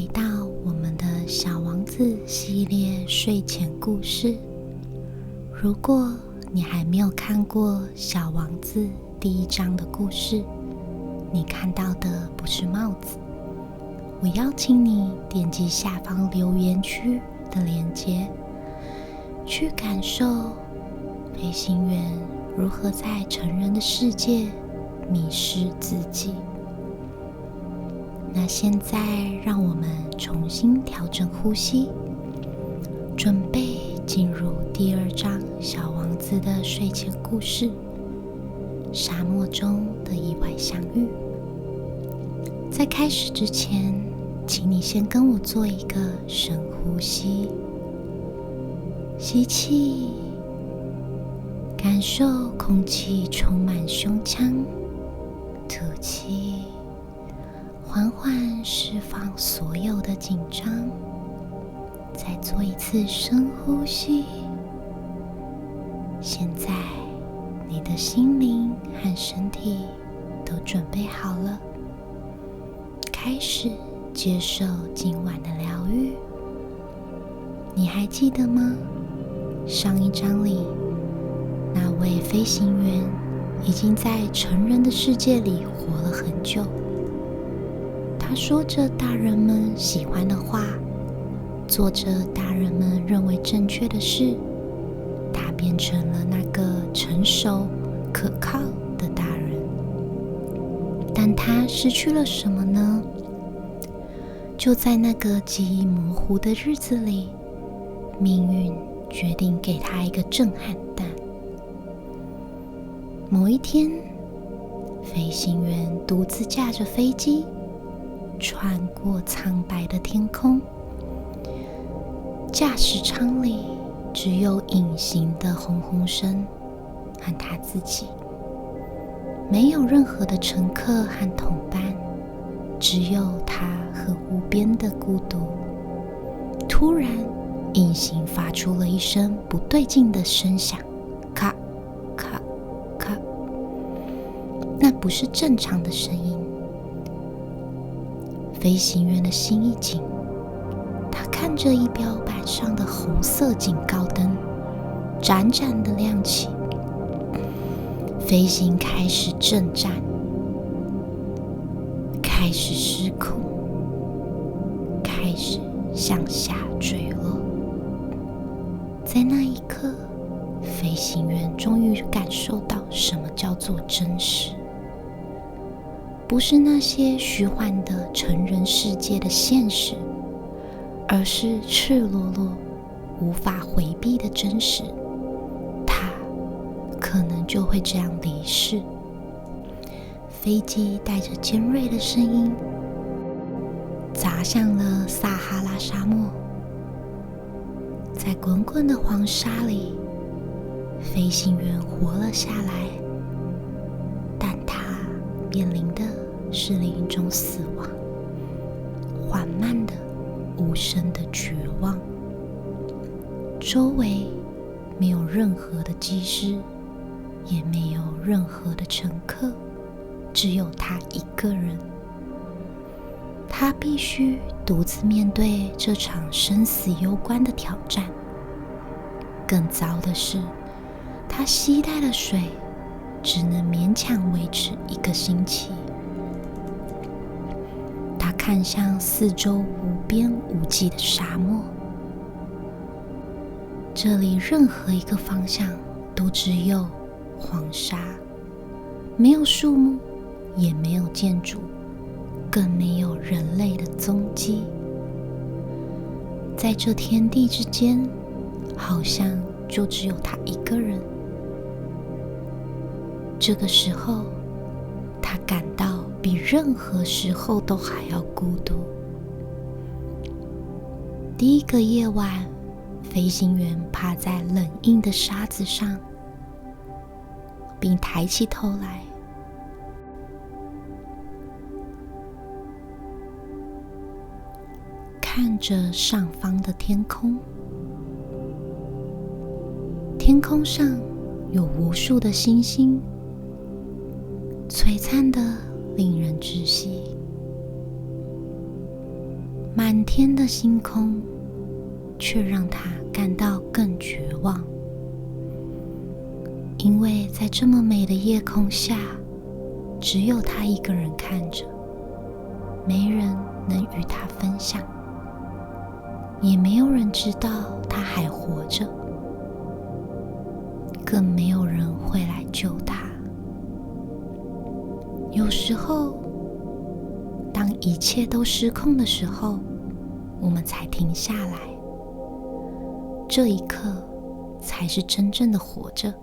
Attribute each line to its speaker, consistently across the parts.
Speaker 1: 到我们的小王子系列睡前故事。如果你还没有看过小王子第1章的故事，你看到的不是帽子。我邀请你点击下方留言区的连结，去感受飞行员如何在成人的世界迷失自己。那现在让我们重新调整呼吸，准备进入第2章小王子的睡前故事——沙漠中的意外相遇。在开始之前，请你先跟我做一个深呼吸，吸气，感受空气充满胸腔，吐气，缓缓释放所有的紧张。再做一次深呼吸。现在你的心灵和身体都准备好了，开始接受今晚的疗愈。你还记得吗？上一章里，那位飞行员已经在成人的世界里活了很久。他说着大人们喜欢的话，做着大人们认为正确的事。他变成了那个成熟可靠的大人。但他失去了什么呢？就在那个记忆模糊的日子里，命运决定给他一个震撼弹。某一天，飞行员独自驾着飞机穿过苍白的天空，驾驶舱里只有隐形的轰轰声和他自己，没有任何的乘客和同伴，只有他和无边的孤独。突然，引擎发出了一声不对劲的声响，咔咔咔。那不是正常的声音。飞行员的心一紧，他看着仪表板上的红色警告灯盏盏的亮起。飞行开始震颤，开始失控，开始向下坠落。在那一刻，飞行员终于感受到什么叫做真实。不是那些虚幻的成人世界的现实，而是赤裸裸无法回避的真实。他可能就会这样离世。飞机带着尖锐的声音砸向了撒哈拉沙漠。在滚滚的黄沙里，飞行员活了下来，但他面临的是另一种死亡，缓慢的、无声的绝望。周围没有任何的机师，也没有任何的乘客，只有他一个人。他必须独自面对这场生死攸关的挑战。更糟的是，他携带的水只能勉强维持1个星期。他看向四周无边无际的沙漠，这里任何一个方向都只有黄沙，没有树木，也没有建筑，更没有人类的踪迹。在这天地之间，好像就只有他一个人。这个时候，他感到比任何时候都还要孤独。第1个夜晚，飞行员趴在冷硬的沙子上，并抬起头来，看着上方的天空。天空上有无数的星星，璀璨的令人窒息。满天的星空却让他感到更绝望，因为在这么美的夜空下，只有他一个人看着，没人能与他分享，也没有人知道他还活着，更没有人会来救他。有时候，当一切都失控的时候，我们才停下来，这一刻才是真正的活着。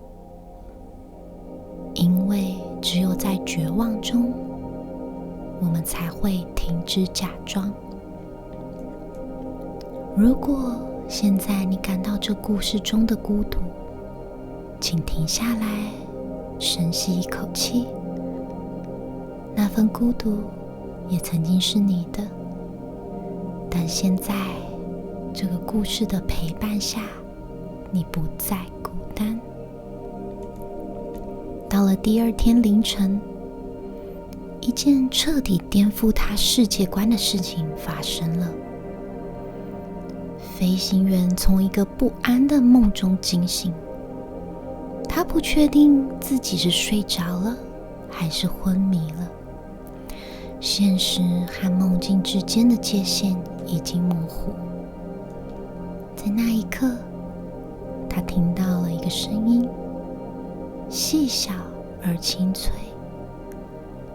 Speaker 1: 因为只有在绝望中，我们才会停止假装。如果现在你感到这故事中的孤独，请停下来，深吸一口气。那份孤独也曾经是你的，但现在这个故事的陪伴下，你不再孤单。到了第二天凌晨，一件彻底颠覆他世界观的事情发生了。飞行员从一个不安的梦中惊醒，他不确定自己是睡着了还是昏迷了。现实和梦境之间的界限已经模糊。在那一刻，他听到了一个声音，细小而清脆，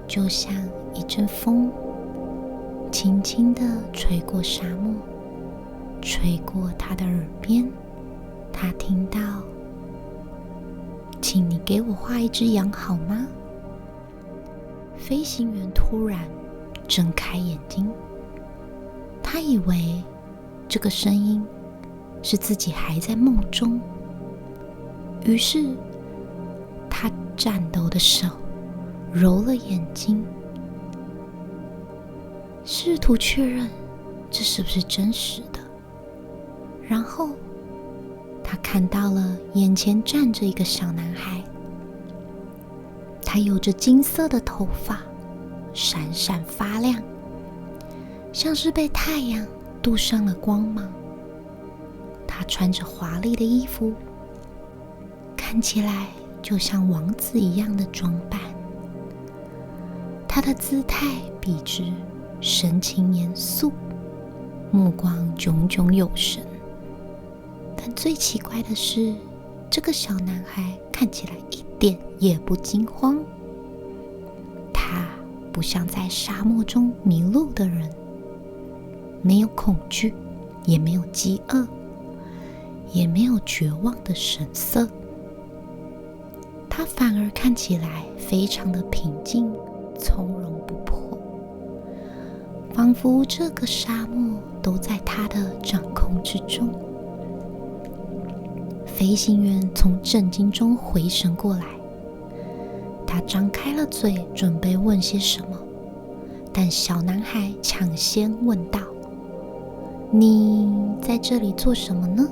Speaker 1: 就像一阵风，轻轻地吹过沙漠，吹过他的耳边。他听到：请你给我画一只羊好吗？飞行员突然睁开眼睛，他以为这个声音是自己还在梦中，于是他颤抖的手揉了眼睛，试图确认这是不是真实的。然后他看到了眼前站着一个小男孩，他有着金色的头发，闪闪发亮，像是被太阳镀上了光芒。他穿着华丽的衣服，看起来就像王子一样的装扮。他的姿态笔直，神情严肃，目光炯炯有神。但最奇怪的是，这个小男孩看起来一点也不惊慌。他不像在沙漠中迷路的人，没有恐惧，也没有饥饿，也没有绝望的神色。他反而看起来非常的平静，从容不迫，仿佛这个沙漠都在他的掌控之中。飞行员从震惊中回神过来，他张开了嘴，准备问些什么，但小男孩抢先问道：你在这里做什么呢？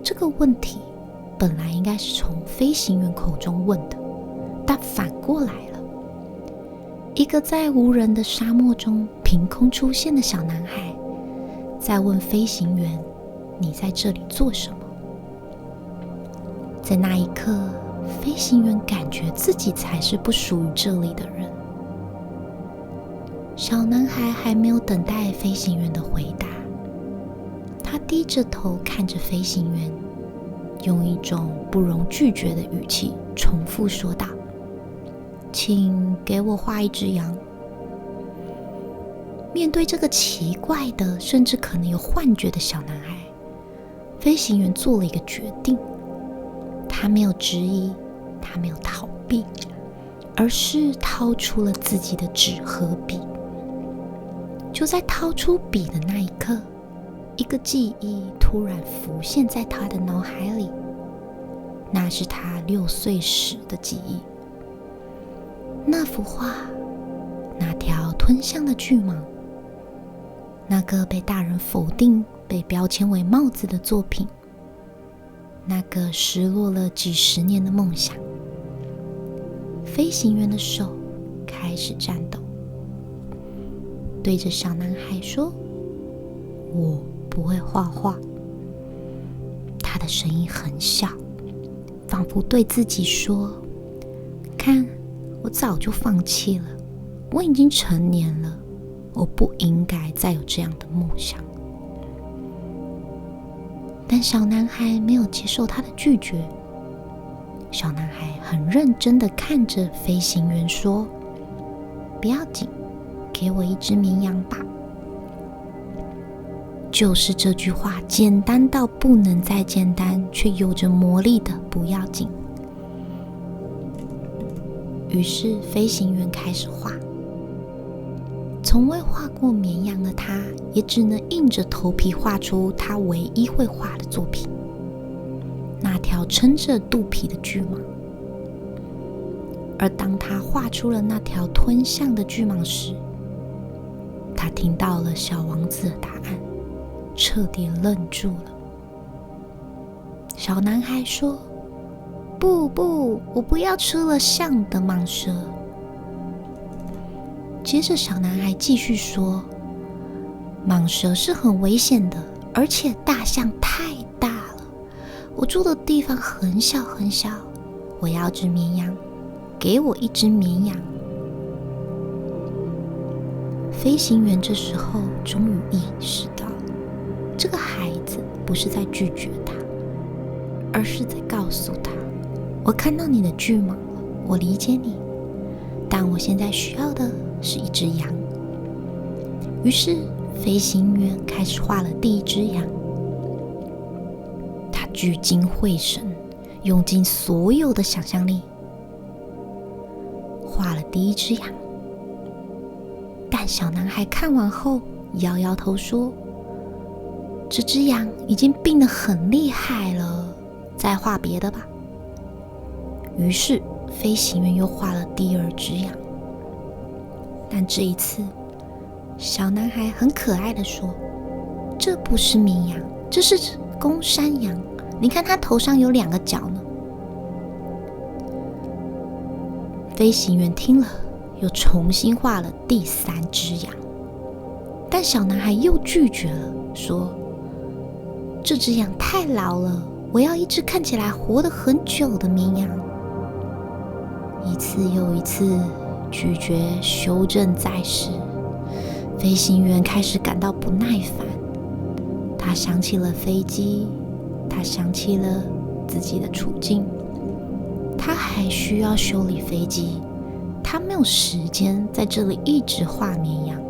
Speaker 1: 这个问题本来应该是从飞行员口中问的，但反过来了。一个在无人的沙漠中凭空出现的小男孩在问飞行员：你在这里做什么？在那一刻，飞行员感觉自己才是不属于这里的人。小男孩还没有等待飞行员的回答，他低着头看着飞行员，用一种不容拒绝的语气重复说道：请给我画一只羊。面对这个奇怪的，甚至可能有幻觉的小男孩，飞行员做了一个决定。他没有质疑，他没有逃避，而是掏出了自己的纸和笔。就在掏出笔的那一刻，一个记忆突然浮现在他的脑海里，那是他6岁时的记忆。那幅画，那条吞象的巨蟒，那个被大人否定、被标签为帽子的作品，那个失落了几十年的梦想。飞行员的手开始颤抖，对着小男孩说：不会画画。他的声音很小，仿佛对自己说：看，我早就放弃了，我已经成年了，我不应该再有这样的梦想。但小男孩没有接受他的拒绝。小男孩很认真地看着飞行员说：不要紧，给我一只绵羊吧。就是这句话，简单到不能再简单，却有着魔力的不要紧。于是飞行员开始画。从未画过绵羊的他，也只能硬着头皮画出他唯一会画的作品，那条撑着肚皮的巨蟒。而当他画出了那条吞象的巨蟒时，他听到了小王子的答案，彻底愣住了。小男孩说：不，我不要吃了象的蟒蛇。接着小男孩继续说：蟒蛇是很危险的，而且大象太大了，我住的地方很小很小，我要只绵羊，给我一只绵羊。飞行员这时候终于意识到，这个孩子不是在拒绝他，而是在告诉他：我看到你的巨蟒了，我理解你，但我现在需要的是一只羊。于是飞行员开始画了第一只羊。他聚精会神，用尽所有的想象力，画了第一只羊。但小男孩看完后摇摇头说：这只羊已经病得很厉害了，再画别的吧。于是飞行员又画了第二只羊。但这一次小男孩很可爱地说：这不是绵羊，这是公山羊，你看它头上有2个角呢。飞行员听了，又重新画了第3只羊。但小男孩又拒绝了，说：这只羊太老了，我要一只看起来活得很久的绵羊。一次又一次拒绝修正在时，飞行员开始感到不耐烦。他想起了飞机，他想起了自己的处境，他还需要修理飞机，他没有时间在这里一直画绵羊。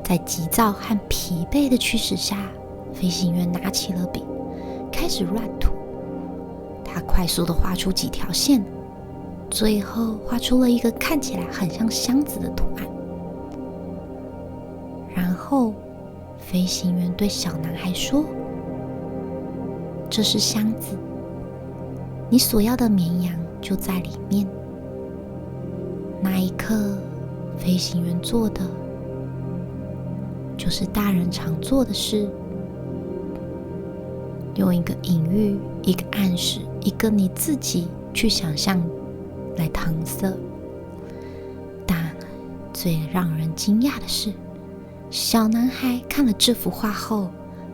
Speaker 1: 在急躁和疲惫的驱使下，飞行员拿起了笔，开始乱涂。他快速地画出几条线，最后画出了一个看起来很像箱子的图案。然后飞行员对小男孩说：这是箱子，你所要的绵羊就在里面。那一刻，飞行员做的就是大人常做的事，用一个隐喻，一个暗示，一个你自己去想象来搪塞。但最让人惊讶的是，小男孩看了这幅画后，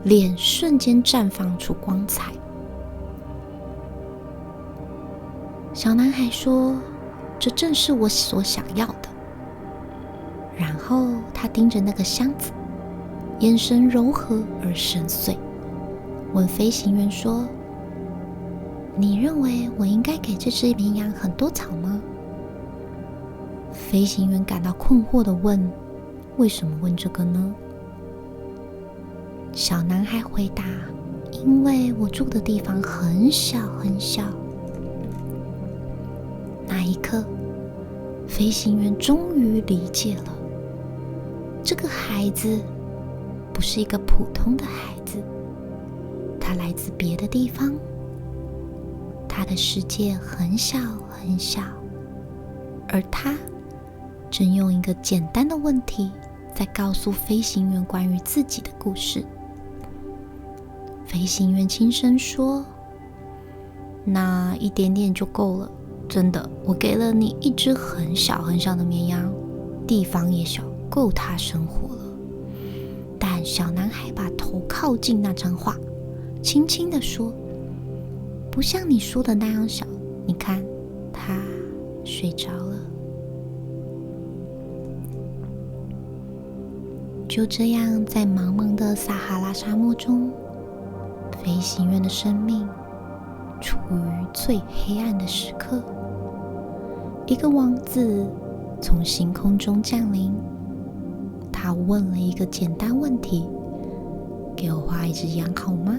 Speaker 1: 脸瞬间绽放出光彩。小男孩说：这正是我所想要的。然后他盯着那个箱子，眼神柔和而深邃，问飞行员说：你认为我应该给这只绵羊很多草吗？飞行员感到困惑地问：为什么问这个呢？小男孩回答：因为我住的地方很小很小。那一刻，飞行员终于理解了，这个孩子不是一个普通的孩子，他来自别的地方，他的世界很小很小，而他正用一个简单的问题在告诉飞行员关于自己的故事。飞行员轻声说：那一点点就够了，真的，我给了你一只很小很小的绵羊，地方也小，够它生活了。但小男孩把头靠近那张画，轻轻地说：“不像你说的那样小，你看，他睡着了。”就这样，在茫茫的撒哈拉沙漠中，飞行员的生命处于最黑暗的时刻。一个王子从星空中降临，他问了一个简单问题：“给我画一只羊好吗？”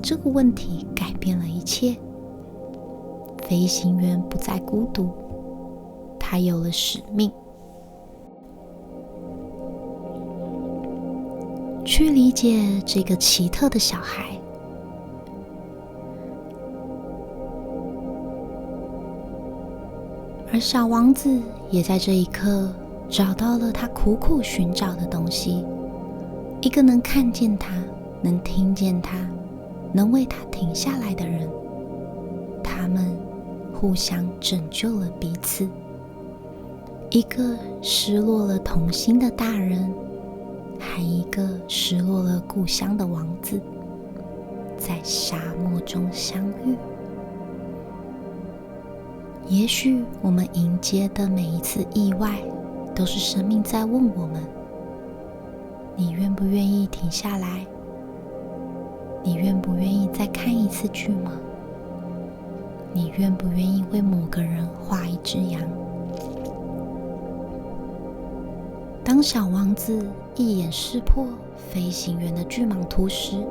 Speaker 1: 这个问题改变了一切。飞行员不再孤独，他有了使命，去理解这个奇特的小孩。而小王子也在这一刻找到了他苦苦寻找的东西，一个能看见他、能听见他、能为他停下来的人。他们互相拯救了彼此。一个失落了童心的大人，和一个失落了故乡的王子，在沙漠中相遇。也许我们迎接的每一次意外，都是生命在问我们：你愿不愿意停下来？你愿不愿意再看一次剧吗？你愿不愿意为某个人画一只羊？当小王子一眼识破飞行员的巨蟒图时，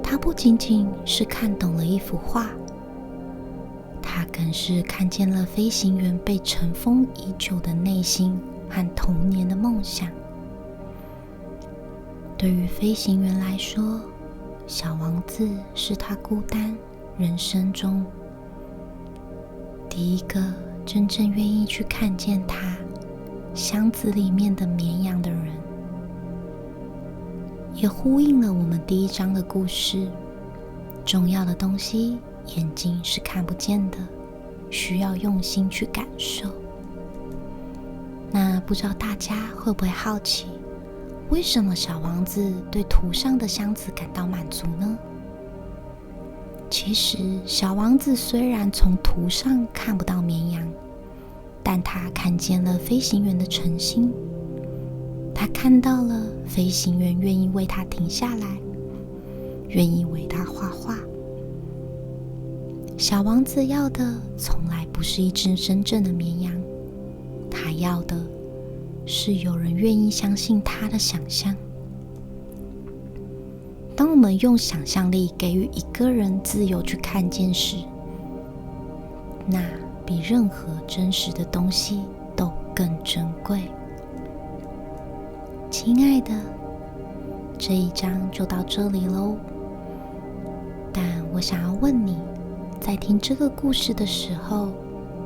Speaker 1: 他不仅仅是看懂了一幅画，他更是看见了飞行员被尘封已久的内心和童年的梦想。对于飞行员来说，小王子是他孤单人生中第一个真正愿意去看见他箱子里面的绵羊的人，也呼应了我们第一章的故事。重要的东西眼睛是看不见的，需要用心去感受。那不知道大家会不会好奇，为什么小王子对图上的箱子感到满足呢？其实小王子虽然从图上看不到绵羊，但他看见了飞行员的诚心，他看到了飞行员愿意为他停下来，愿意为他画画。小王子要的从来不是一只真正的绵羊，他要的是有人愿意相信他的想象。当我们用想象力给予一个人自由去看见时，那比任何真实的东西都更珍贵。亲爱的，这一章就到这里咯。但我想要问你，在听这个故事的时候，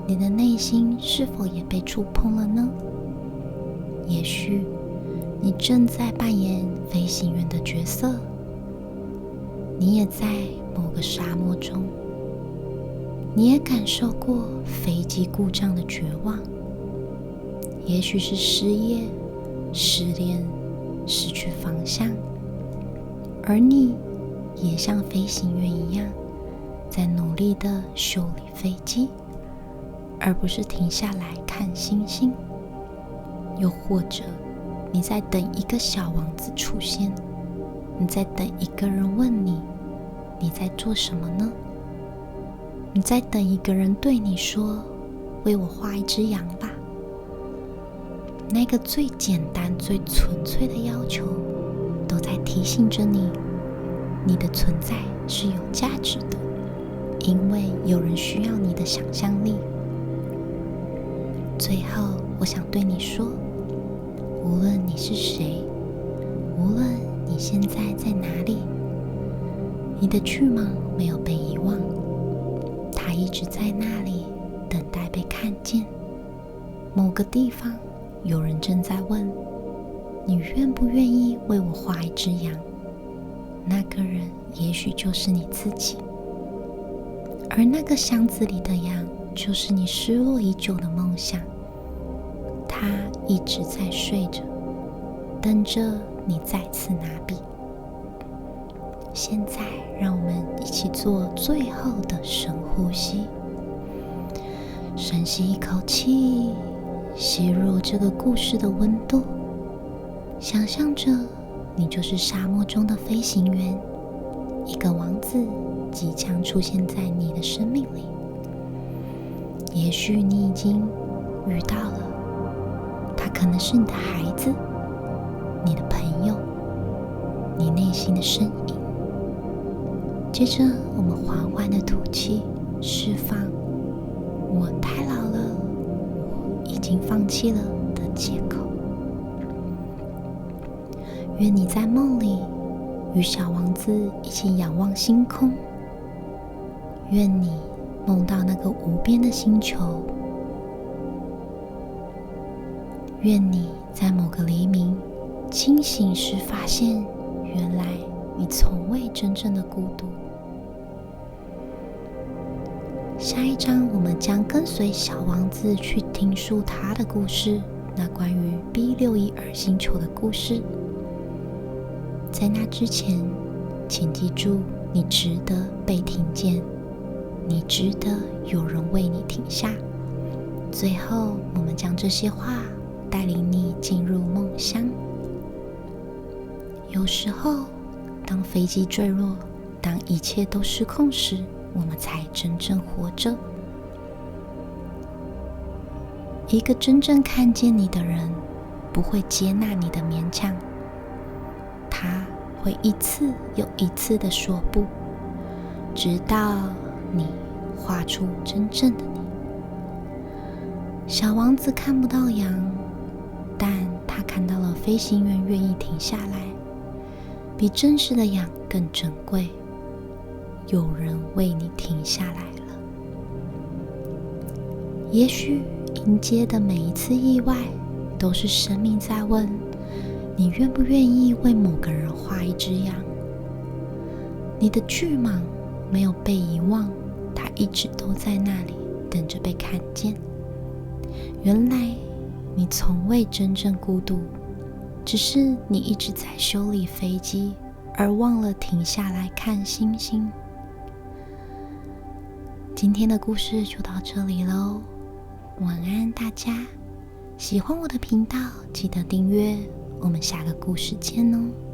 Speaker 1: 你的内心是否也被触碰了呢？也许你正在扮演飞行员的角色，你也在某个沙漠中，你也感受过飞机故障的绝望，也许是失业、失恋、失去方向，而你也像飞行员一样，在努力地修理飞机，而不是停下来看星星。又或者你在等一个小王子出现，你在等一个人问你，你在做什么呢？你在等一个人对你说，为我画一只羊吧。那个最简单最纯粹的要求，都在提醒着你，你的存在是有价值的，因为有人需要你的想象力。最后我想对你说，无论你是谁，无论你现在在哪里，你的巨蟒没有被遗忘，它一直在那里等待被看见。某个地方有人正在问，你愿不愿意为我画一只羊？那个人也许就是你自己，而那个箱子里的羊就是你失落已久的梦想。它一直在睡着，等着你再次拿笔。现在，让我们一起做最后的深呼吸。深吸一口气，吸入这个故事的温度，想象着你就是沙漠中的飞行员，一个王子即将出现在你的生命里。也许你已经遇到了，他可能是你的孩子，你的朋友，你内心的声音。接着，我们缓缓的吐气，释放我太老了，我已经放弃了的借口。愿你在梦里与小王子一起仰望星空，愿你梦到那个无边的星球，愿你在某个黎明清醒时发现，原来你从未真正的孤独。下一章我们将跟随小王子去听述他的故事，那关于 B612 星球的故事。在那之前，请记住，你值得被听见，你值得有人为你停下。最后，我们将这些话带领你进入梦乡。有时候，当飞机坠落，当一切都失控时，我们才真正活着。一个真正看见你的人，不会接纳你的勉强，他会一次又一次地说不，直到你画出真正的你。小王子看不到羊，但他看到了飞行员愿意停下来，比真实的羊更珍贵。有人为你停下来了。也许迎接的每一次意外，都是生命在问你愿不愿意为某个人画一只羊。你的巨蟒没有被遗忘，它一直都在那里等着被看见。原来你从未真正孤独，只是你一直在修理飞机，而忘了停下来看星星。今天的故事就到这里咯，晚安大家。喜欢我的频道，记得订阅，我们下个故事见哦。